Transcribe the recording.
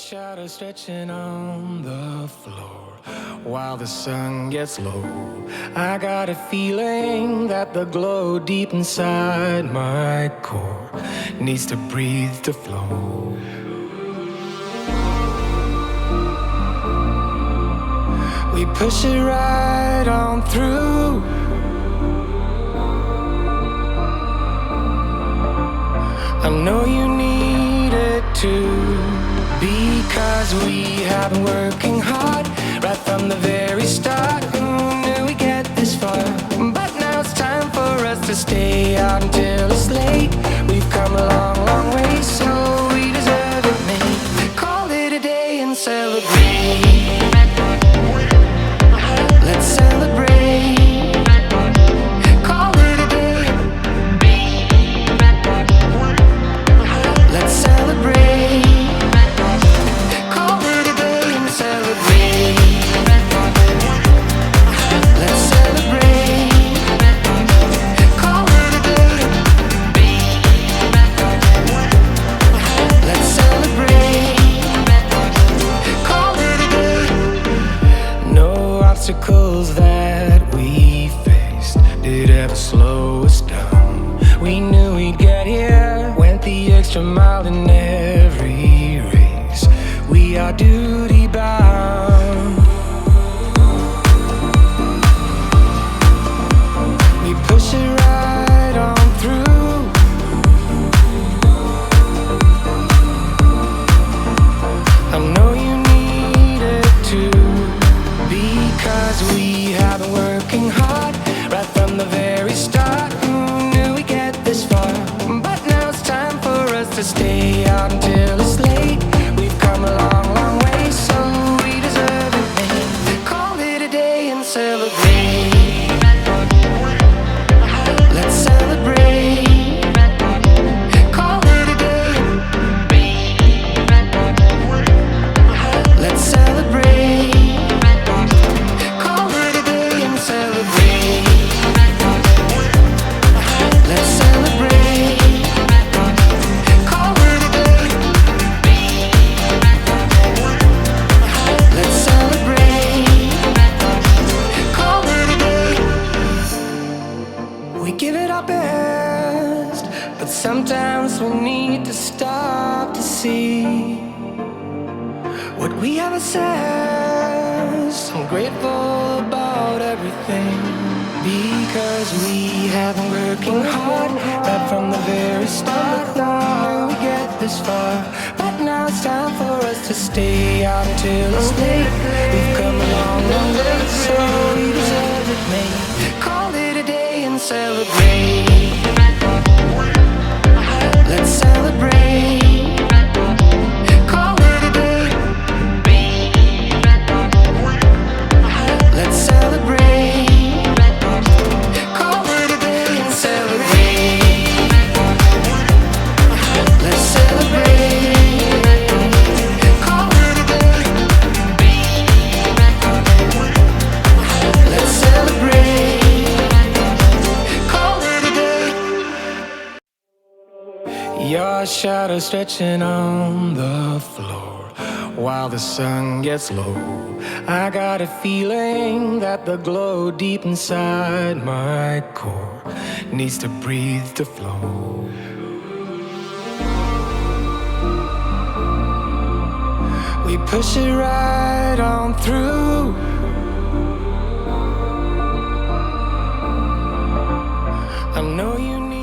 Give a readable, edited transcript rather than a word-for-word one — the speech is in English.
shadow stretching on the floor while the sun gets low. I got a feeling that the glow deep inside my core needs to breathe to flow. We push it right on through. I know you need it too, because we have been working hard right from the very start. Who knew we'd get this far? But now it's time for us to stay out until it's late. We've come a long, long way, so we deserve it, mate. Call it a day and celebrate. Let's celebrate. Call it a day. Let's celebrate. Call it a day and celebrate. Let's celebrate. Call it a day. Let's celebrate. Call it a day. No obstacles that we faced did ever slow us down. We knew we'd get here, went the extra mile in every race. We are duty bound. We push it right on through. I know you need it too, because we have been working hard right from the very start. Who knew we'd get this far? But now it's time for us to stay out until it's late. We've come a long, long way, so we deserve it, mate. Call it a day and celebrate. Let's celebrate. Call it a day. Let's celebrate. Call it a day and celebrate. Let's celebrate. Call it a day. Let's celebrate. Call it a day. We give it our best, but sometimes we need to stop to see what we have assessed. I'm grateful about everything, because we have been working hard right from the very start. Now we get this far, but now it's time for us to stay out until it's late. We've come a long, long way, so we deserve it, mate. Call it a day and celebrate. Let's celebrate. Call it a day. Let's celebrate. Call it a day and celebrate. Let's celebrate. Call it a day. Let's celebrate. Call it a day. Your shadow stretching on the floor while the sun gets low. I got a feeling that the glow deep inside my core needs to breathe to flow. We push it right on through. I know you need